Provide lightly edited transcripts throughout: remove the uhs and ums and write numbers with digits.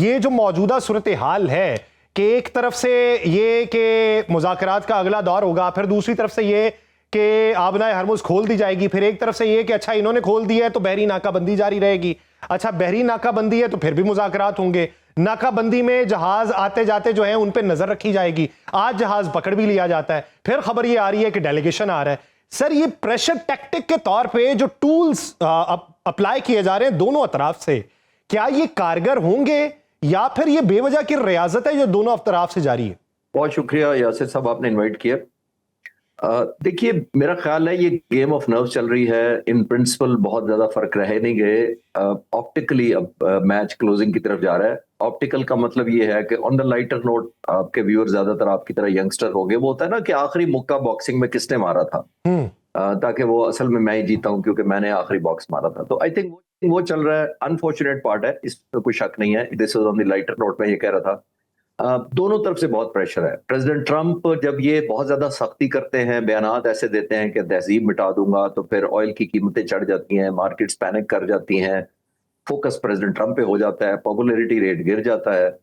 ये जो मौजूदा सूरत हाल है कि एक तरफ से ये कि मुज़ाकरात का अगला दौर होगा, फिर दूसरी तरफ से ये कि आबनाए हरमुज़ खोल दी जाएगी, फिर एक तरफ से ये कि अच्छा इन्होंने खोल दी है तो बहरी नाकाबंदी जारी रहेगी, अच्छा बहरी नाकाबंदी है तो फिर भी मुज़ाकरात होंगे, नाकाबंदी में जहाज आते जाते जो है उन पे नजर रखी जाएगी, आज जहाज पकड़ भी लिया जाता है, फिर खबर ये आ रही है कि डेलीगेशन आ रहा है। सर, ये प्रेशर टैक्टिक के तौर पे जो टूल्स अप्लाई किए जा रहे हैं दोनों अतराफ से, क्या ये कारगर होंगे या फिर ये बेवजह की रियाजत है जो दोनों अतराफ से जारी है? बहुत शुक्रिया यासिर साहब, आपने इनवाइट किया। देखिए, मेरा ख्याल है ये गेम ऑफ नर्व चल रही है। इन प्रिंसिपल बहुत ज्यादा फर्क रह नहीं गए। ऑप्टिकली अब मैच क्लोजिंग की तरफ जा रहा है। ऑप्टिकल का मतलब ये है कि ऑन द लाइटर नोट आपके व्यूअर ज्यादातर आपकी तरह यंगस्टर हो गए। वो होता है ना कि आखिरी मुक्का बॉक्सिंग में किसने मारा था, ताकि वो असल में मैं ही जीता हूं क्योंकि मैंने आखिरी बॉक्स मारा था। तो आई थिंक वो चल रहा है। अनफॉर्चुनेट पार्ट है, इसमें कोई शक नहीं है। This was on the lighter note में ये कह रहा था। दोनों तरफ से बहुत प्रेशर है। प्रेसिडेंट ट्रंप जब ये बहुत ज्यादा सख्ती करते हैं, बयानात ऐसे देते हैं कि तहजीब मिटा दूंगा, तो फिर ऑयल की कीमतें चढ़ जाती हैं, मार्केट्स पैनिक कर जाती हैं, फोकस प्रेसिडेंट ट्रंप पे हो जाता है, पॉपुलैरिटी रेट गिर जाता है।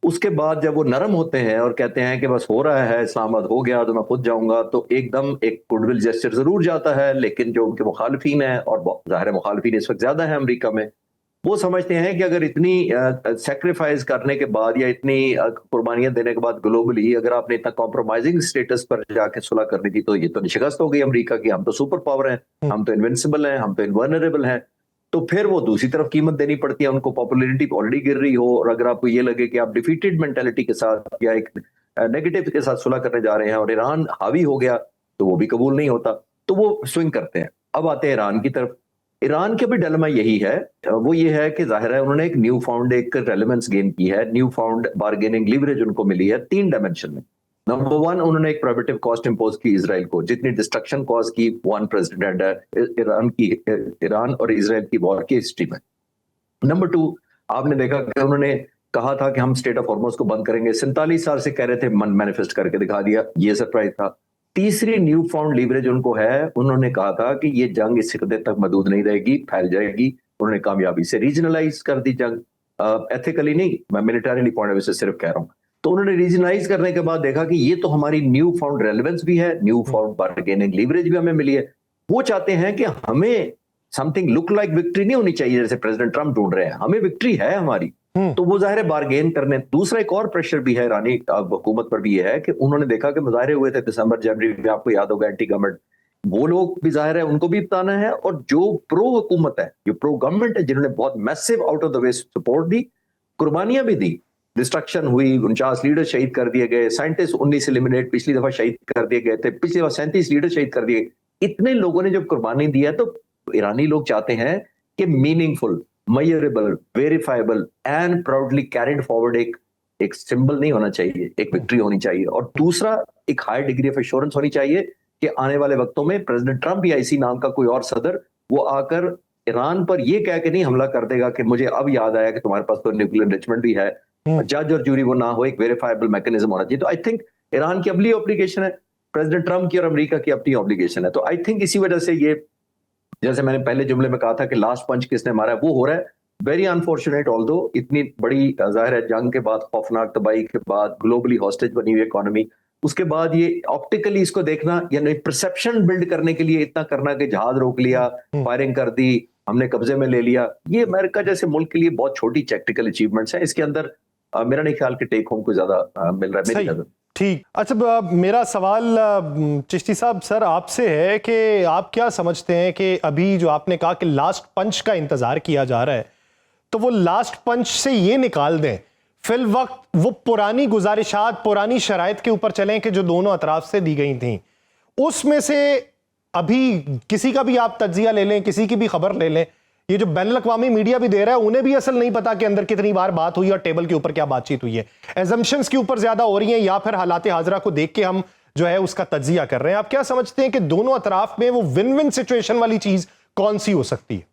उसके बाद जब वो नरम होते हैं और कहते हैं कि बस हो रहा है, इस्लामाबाद हो गया तो मैं खुद जाऊंगा, तो एकदम एक गुडविल जेस्चर जरूर जाता है। लेकिन जो उनके मुखालफीन है, और जाहिर है मुखालफीन इस वक्त ज्यादा है अमेरिका में, वो समझते हैं कि अगर इतनी सेक्रीफाइस करने के बाद या इतनी कुर्बानियां देने के बाद ग्लोबली अगर आपने इतना कॉम्प्रोमाइजिंग स्टेटस पर जाके सुलह करनी थी, तो ये तो शिकस्त हो गई अमेरिका की। हम तो सुपर पावर हैं, हम तो इनविंसिबल हैं, हम तो इनवर्नरेबल हैं। तो फिर वो दूसरी तरफ कीमत देनी पड़ती है। उनको पॉपुलैरिटी ऑलरेडी गिर रही हो, और अगर आपको ये लगे कि आप डिफीटेड मेंटेलिटी के साथ या एक नेगेटिव के साथ सुलह करने जा रहे हैं और ईरान हावी हो गया, तो वो भी कबूल नहीं होता, तो वो स्विंग करते हैं। अब आते हैं ईरान की तरफ। ईरान के भी डिलेमा यही है। वो ये है कि जाहिर है उन्होंने एक न्यू फाउंड एक रेलेवेंस गेन की है, न्यू फाउंड बार्गेनिंग लीवरेज उनको मिली है 3 डायमेंशन में। नंबर 1, उन्होंने एक प्रोहिबिटिव कॉस्ट इंपोज की इजराइल को, जितनी डिस्ट्रक्शन कॉज की वन प्रेसिडेंट ईरान और इजराइल की वॉर की हिस्ट्री में। नंबर 2, आपने देखा कि उन्होंने कहा था कि हम स्टेट ऑफ हॉर्मुज को बंद करेंगे, 47 साल से कह रहे थे, मैनिफेस्ट करके दिखा दिया, ये सरप्राइज था। तीसरी न्यू फाउंड लीवरेज उनको है, उन्होंने कहा था कि ये जंग इस सिकदे तक महदूद नहीं रहेगी, फैल जाएगी। उन्होंने कामयाबी से रीजनलाइज कर दी जंग, एथिकली नहीं, मैं मिलिटरीली पॉइंट ऑफ व्यू से सिर्फ कह रहा हूं। तो उन्होंने रीजनलाइज करने के बाद देखा कि ये तो हमारी न्यू फाउंड रेलेवेंस भी है, न्यू फाउंड बार्गेनिंग लीवरेज भी हमें मिली है। वो चाहते हैं कि हमें समथिंग लुक लाइक विक्ट्री नहीं होनी चाहिए जैसे प्रेसिडेंट ट्रंप ढूंढ रहे हैं, हमें विक्ट्री है हमारी। तो वो जाहिर है बार्गेन करने। दूसरा एक और प्रेशर भी है ईरानी हुकूमत पर भी ये है कि उन्होंने देखा कि मुजाहरे हुए थे दिसंबर जनवरी में, आपको याद होगा, एंटी गवर्नमेंट, वो लोग भी जाहिर है उनको भी बताना है। और जो प्रो हुकूमत है, जो प्रो गवर्नमेंट है, जिन्होंने बहुत massive out of the way support दी, कुर्बानियां भी दी, डिस्ट्रक्शन हुई, 49 लीडर शहीद कर दिए गए, साइंटिस्ट 19 एलिमिनेट पिछली दफा शहीद कर दिए गए थे, पिछली दफा 37 लीडर शहीद कर दिए। इतने लोगों ने जब कुर्बानी दी है, तो ईरानी लोग चाहते हैं कि meaningful, measurable, verifiable and proudly carried forward एक सिंबल नहीं होना चाहिए, एक विक्ट्री होनी चाहिए। और दूसरा, एक हाई डिग्री ऑफ एश्योरेंस होनी चाहिए कि आने वाले वक्तों में प्रेसिडेंट ट्रंप या इसी नाम का कोई और सदर वो आकर ईरान पर ये कह के नहीं हमला कर देगा कि मुझे अब याद आया कि तुम्हारे पास तो न्यूक्लियर एनरिचमेंट भी है, जज और जूरी वो ना हो, एक वेरीफाइबल मैकेनिज्म होना चाहिए। तो आई थिंक ईरान की अपनी ऑब्लिगेशन है, प्रेसिडेंट ट्रंप की और अमेरिका की अपनी ऑब्लिगेशन है। तो आई थिंक इसी वजह से ये, जैसे मैंने पहले जुमले में कहा था कि लास्ट पंच किसने मारा है, वो हो रहा है। वेरी अनफॉर्चुनेट, ऑल्दो इतनी बड़ी जाहिर है जंग के बाद, खौफनाक तबाही के बाद, ग्लोबली हॉस्टेज बनी हुई इकोनॉमी, उसके बाद ये ऑप्टिकली इसको देखना, यानी परसेप्शन बिल्ड करने के लिए इतना करना कि जहाज रोक लिया, फायरिंग कर दी, हमने कब्जे में ले लिया, ये अमेरिका जैसे मुल्क के लिए बहुत छोटी टेक्टिकल अचीवमेंट्स हैं। इसके अंदर मेरा नहीं ख्याल कि टेक होम को ज्यादा मिल रहा है मेरी नजर। ठीक। अच्छा, मेरा सवाल चिश्ती साहब सर आपसे है कि आप क्या समझते हैं कि अभी जो आपने कहा कि लास्ट पंच का इंतजार किया जा रहा है, तो वो लास्ट पंच से ये निकाल दें, फिल वक्त वो पुरानी गुजारिशात, पुरानी शराइत के ऊपर चलें कि जो दोनों अतराफ से दी गई थी, उसमें से अभी किसी का भी आप तज्जिया ले लें, किसी की भी खबर ले लें, ये जो बैनुल-अक़वामी मीडिया भी दे रहा है, उन्हें भी असल नहीं पता कि अंदर कितनी बार बात हुई और टेबल के ऊपर क्या बातचीत हुई है। एजम्पशंस के ऊपर ज्यादा हो रही हैं या फिर हालात हाजरा को देख के हम जो है उसका तज्जिया कर रहे हैं। आप क्या समझते हैं कि दोनों अतराफ में वो विन विन सिचुएशन वाली चीज कौन सी हो सकती है?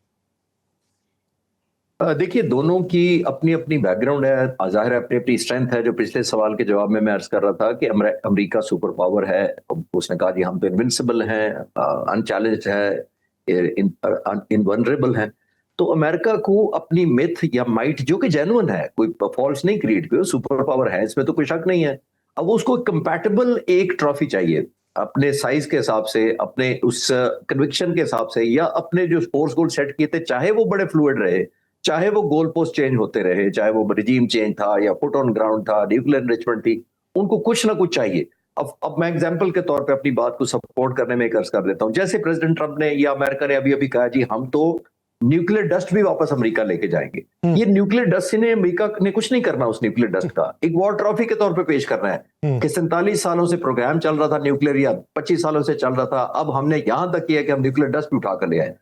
देखिए, दोनों की अपनी अपनी बैकग्राउंड है, जाहिर है अपनी अपनी स्ट्रेंथ है। जो पिछले सवाल के जवाब में मैं अर्ज कर रहा था कि अमेरिका सुपर पावर है, उसने कहा जी हम तो इनविंसिबल हैं, अनचैलेंज्ड है, इनवनरेबल हैं। तो अमेरिका को अपनी मिथ या माइट जो कि जेन्युइन है, कोई फॉल्स नहीं क्रिएट किया, सुपर पावर है, इसमें तो कोई शक नहीं है। अब उसको कंपैटिबल एक ट्रॉफी चाहिए अपने साइज के हिसाब से, अपने उस कन्विक्शन के हिसाब से, या अपने जो स्पोर्ट्स गोल सेट किए थे, चाहे वो बड़े फ्लूइड रहे, चाहे वो गोल पोस्ट चेंज होते रहे, चाहे वो रिजीम चेंज था या फुट ऑन ग्राउंड था, न्यूक्लियर एनरिचमेंट थी, उनको कुछ ना कुछ चाहिए। अब मैं एग्जांपल के तौर पे अपनी बात को सपोर्ट करने में कर्ज कर देता हूं। जैसे प्रेसिडेंट ट्रंप ने या अमेरिका ने अभी अभी कहा जी हम तो न्यूक्लियर डस्ट भी वापस अमेरिका लेके जाएंगे। ये न्यूक्लियर डस्ट से अमेरिका ने कुछ नहीं करना, उस न्यूक्लियर डस्ट का एक वॉर ट्रॉफी के तौर पे पेश करना है कि 47 सालों से प्रोग्राम चल रहा था न्यूक्लियर, या 25 सालों से चल रहा था, अब हमने यहां तक किया कि हम न्यूक्लियर डस्ट भी उठा कर ले आए।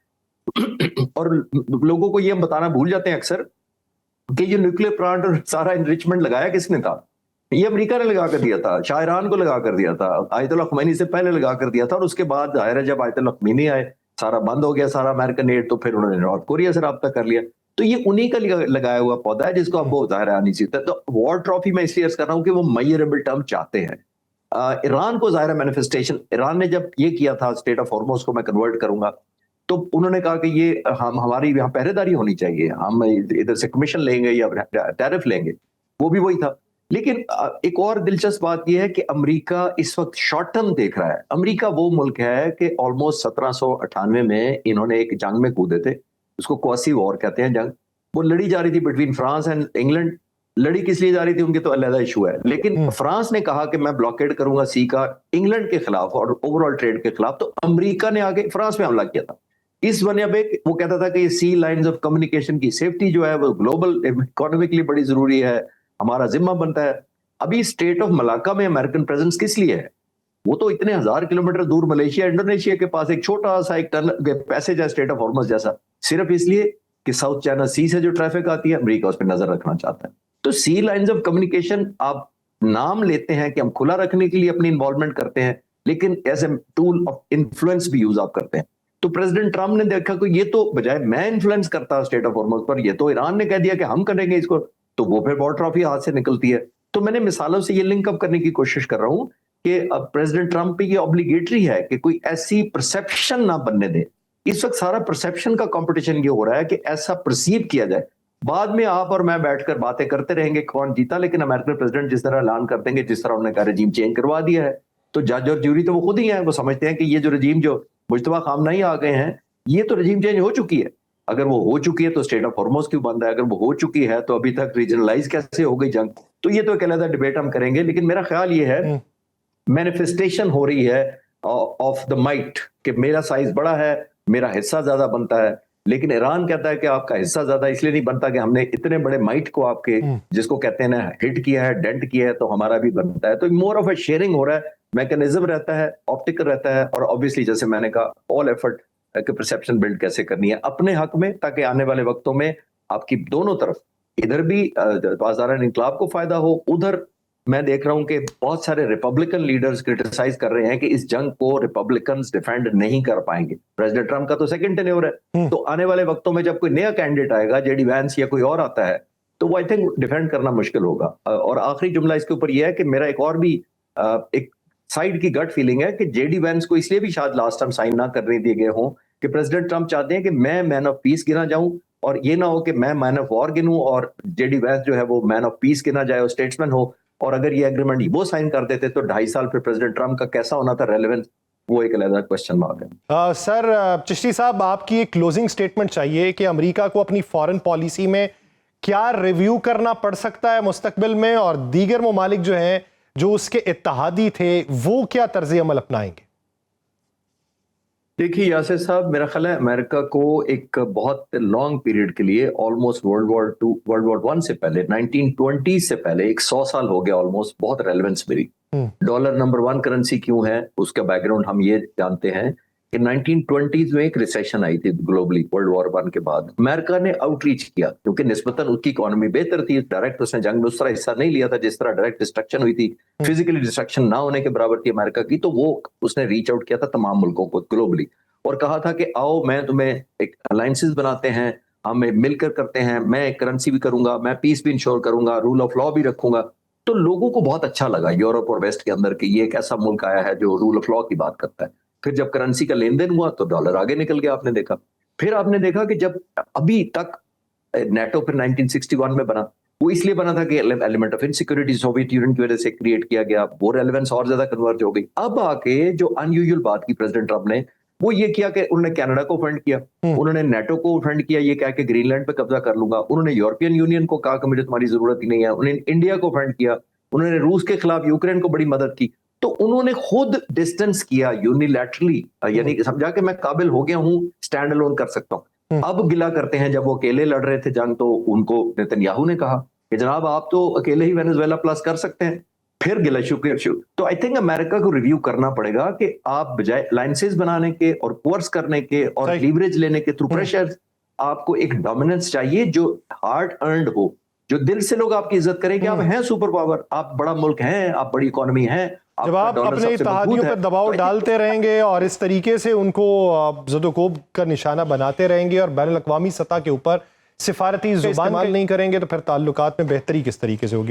और लोगों को ये हम बताना भूल जाते हैं अक्सर कि ये न्यूक्लियर प्लांट और सारा एनरिचमेंट लगाया किसने था? ये अमेरिका ने लगा कर दिया था, शाह ईरान को लगा कर दिया था, आयतुल्लाह खुमैनी से पहले लगा कर दिया था। और उसके बाद जाहिर है जब आयतुल्लाह खुमैनी आए, सारा बंद हो गया, सारा अमेरिकन एड, तो फिर उन्होंने नॉर्थ कोरिया से राब्ता कर लिया। तो ये उन्हीं का लगाया हुआ पौधा है जिसको अब वो जाहिर आनी चाहिए। तो वॉर ट्रॉफी में इसलिए कर रहा हूँ कि वो मेजरेबल टर्म चाहते हैं। ईरान को जाहिर मैनिफेस्टेशन, ईरान ने जब ये किया था स्टेट ऑफ हॉर्मोज को मैं कन्वर्ट करूंगा, तो उन्होंने कहा कि ये हमारी यहाँ पहरेदारी होनी चाहिए, हम इधर से कमीशन लेंगे या टैरिफ लेंगे, वो भी वही था। लेकिन एक और दिलचस्प बात यह है कि अमेरिका इस वक्त शॉर्ट टर्म देख रहा है। अमेरिका वो मुल्क है कि ऑलमोस्ट 1798 में इन्होंने एक जंग में कूदे थे, उसको क्वासी वॉर कहते हैं जंग। वो लड़ी जा रही थी बिटवीन फ्रांस एंड इंग्लैंड। लड़ी किस लिए जा रही थी उनकी तो अलग इशू है, लेकिन फ्रांस ने कहा कि मैं ब्लॉकेड करूंगा सी का इंग्लैंड के खिलाफ और ओवरऑल ट्रेड के खिलाफ, तो अमेरिका ने आगे फ्रांस में हमला किया था। इस वजह पे वो कहता था कि ये सी लाइंस ऑफ कम्युनिकेशन की सेफ्टी जो है वो ग्लोबल इकोनॉमिकली बड़ी जरूरी है, हमारा जिम्मा बनता है। अभी स्टेट ऑफ मलाका में अमेरिकन प्रेजेंस किस लिए है? वो तो इतने 1000 किलोमीटर दूर मलेशिया इंडोनेशिया के पास एक छोटा सा एक पैसेज है स्टेट ऑफ हॉर्मस जैसा, सिर्फ इसलिए कि साउथ चाइना सी से जो ट्रैफिक आती है अमेरिका उस पर नजर रखना चाहता है। तो सी लाइंस ऑफ कम्युनिकेशन आप नाम लेते हैं कि हम खुला रखने के लिए अपनी इन्वॉल्वमेंट करते हैं, लेकिन as a tool of influence भी यूज आप करते हैं। तो प्रेसिडेंट ट्रंप ने देखा कि ये तो बजाय मैं इन्फ्लुएंस करता स्टेट ऑफ हॉर्मस पर, ये तो ईरान ने कह दिया कि हम करेंगे इसको, तो वो फिर वॉर ट्रॉफी हाथ से निकलती है। तो मैंने मिसालों से ये लिंक अप करने की कोशिश कर रहा हूं कि अब प्रेसिडेंट ट्रंप पे ये ऑब्लिगेटरी है कि कोई ऐसी परसेप्शन ना बनने दे। इस वक्त सारा परसेप्शन का कंपटीशन ये हो रहा है कि ऐसा परसीव किया जाए। बाद में आप और मैं बैठकर बातें करते रहेंगे कौन जीता, लेकिन अमेरिकन प्रेसिडेंट जिस तरह ऐलान कर देंगे, जिस तरह उन्होंने कहा रजीम चेंज करवा दिया है, तो जज और ज्यूरी तो वो खुद ही है, वो समझते हैं कि ये जो रजीम जो मुश्तबा खामना ही आ गए हैं, ये तो रजीम चेंज हो चुकी है। अगर वो हो चुकी है तो स्टेट ऑफ हॉर्मोज क्यों बंद है? अगर वो हो चुकी है तो अभी तक रीजनलाइज कैसे हो गई जंग? तो ये तो एक अलग डिबेट हम करेंगे, लेकिन मेरा ख्याल ये है मैनिफेस्टेशन हो रही है ऑफ द माइट कि मेरा साइज बड़ा है, मेरा हिस्सा ज्यादा बनता है। लेकिन ईरान कहता है कि आपका हिस्सा ज्यादा इसलिए नहीं बनता कि हमने इतने बड़े माइट को आपके जिसको कहते हैं ना हिट किया है, डेंट किया है, तो हमारा भी बनता है। तो मोर ऑफ ए शेयरिंग हो रहा है, मैकेनिज्म रहता है, ऑप्टिकल रहता है, और ऑब्वियसली जैसे मैंने कहा ऑल एफर्ट कि परसेप्शन बिल्ड कैसे करनी है अपने हक में, ताकि आने वाले वक्तों में आपकी दोनों तरफ, इधर भी बाज़ारान इनकलाब को फायदा हो, उधर मैं देख रहा हूं कि बहुत सारे रिपब्लिकन लीडर्स क्रिटिसाइज कर रहे हैं कि इस जंग को रिपब्लिकन्स डिफेंड नहीं कर पाएंगे। प्रेसिडेंट ट्रंप का तो सेकंड टेन्योर है, तो आने वाले वक्तों में जब कोई नया कैंडिडेट आएगा, जेडी वैंस या कोई और आता है, तो वो आई थिंक डिफेंड करना मुश्किल होगा। और आखिरी जुमला इसके ऊपर यह है कि मेरा एक और भी एक साइड की गट फीलिंग है कि जेडी वैंस को इसलिए भी शायद लास्ट टाइम साइन ना करने दिए गए हों कि प्रेसिडेंट ट्रंप चाहते हैं कि मैं मैन ऑफ पीस गिना जाऊं, और ये ना हो कि मैं मैन ऑफ वॉर गिनूं और जेडी वैंस जो है वो मैन ऑफ पीस गिना जाए और स्टेट्समैन हो। और अगर ये एग्रीमेंट वो साइन कर देते तो 2.5 साल फिर प्रेसिडेंट ट्रंप का कैसा होना था रेलेवेंस, वो एक अलग क्वेश्चन मार्क है। सर चिश्ती साहब, आपकी एक क्लोजिंग स्टेटमेंट चाहिए कि अमेरिका को अपनी फॉरेन पॉलिसी में क्या रिव्यू करना पड़ सकता है मुस्तकबिल में, और दीगर ममालिक जो हैं जो उसके इत्तेहादी थे वो क्या तर्ज अमल अपनाएंगे? देखिए यासिर साहब, मेरा ख्याल है अमेरिका को एक बहुत लॉन्ग पीरियड के लिए, ऑलमोस्ट वर्ल्ड वॉर वन से पहले, 1920 से पहले, एक 100 साल हो गया ऑलमोस्ट, बहुत रेलेवेंस मिली। डॉलर नंबर 1 करेंसी क्यों है, उसका बैकग्राउंड हम ये जानते हैं कि 1920s में एक रिसेशन आई थी ग्लोबली वर्ल्ड वॉर वन के बाद। अमेरिका ने आउटरीच किया क्योंकि निस्बतन उसकी इकोनॉमी बेहतर थी, डायरेक्ट उसने जंग में उस तरह हिस्सा नहीं लिया था जिस तरह डायरेक्ट डिस्ट्रक्शन हुई थी, फिजिकली डिस्ट्रक्शन ना होने के बराबर थी अमेरिका की। तो वो उसने रीच आउट किया था तमाम मुल्कों को ग्लोबली और कहा था कि आओ मैं तुम्हें एक अलायंसेस बनाते हैं, हम मिलकर करते हैं, मैं एक करेंसी भी करूंगा, मैं पीस भी इंश्योर करूंगा, रूल ऑफ लॉ भी रखूंगा। तो लोगों को बहुत अच्छा लगा यूरोप और वेस्ट के अंदर कि ये एक ऐसा मुल्क आया है जो रूल ऑफ लॉ की बात करता है। फिर जब करेंसी का लेन देन हुआ तो डॉलर आगे निकल गया, आपने देखा। फिर आपने देखा कि जब अभी तक नेटो फिर 1961 में बना, वो इसलिए बना था कि element of insecurity Soviet union की वजह से क्रिएट किया गया, वो रेलेवेंस और ज्यादा कन्वर्ज हो गई। अब आके जो अनयूजुअल बात की प्रेसिडेंट ट्रम्प ने, वो ये किया कि उन्होंने कनाडा को फंड किया, उन्होंने नेटो को फंड किया, ये कह के ग्रीनलैंड पे कब्जा कर लूंगा, उन्होंने यूरोपियन यूनियन को कहा कि मुझे तुम्हारी जरूरत ही नहीं है, उन्होंने इंडिया को फंड किया, उन्होंने रूस के खिलाफ यूक्रेन को बड़ी मदद की। तो उन्होंने खुद डिस्टेंस किया यूनिलैटरली, यानी कि समझा कि मैं काबिल हो गया हूं, स्टैंड अलोन कर सकता हूं। अब गिला करते हैं, जब वो अकेले लड़ रहे थे जंग, तो उनको नेतन्याहू ने कहा कि जनाब आप तो अकेले ही वेनेजुएला प्लस कर सकते हैं, फिर गिला शुक्र शु। तो आई थिंक अमेरिका को रिव्यू करना पड़ेगा कि आप बजाय अलायंसेस बनाने के और फोर्स करने के और लीवरेज लेने के थ्रू प्रेशर, आपको एक डोमिनेंस चाहिए जो हार्ड अर्नड हो, जो दिल से लोग आपकी इज्जत करें कि आप हैं सुपर पावर, आप बड़ा मुल्क हैं, आप बड़ी इकोनॉमी है। जब आप अपने इत्तेहादियों पर दबाव डालते रहेंगे और इस तरीके से उनको ज़दोकोब का निशाना बनाते रहेंगे और बैनुल अक़वामी सतह के ऊपर सिफारती ज़ुबान इस्तेमाल नहीं करेंगे, तो फिर ताल्लुकात में बेहतरी किस तरीके से होगी?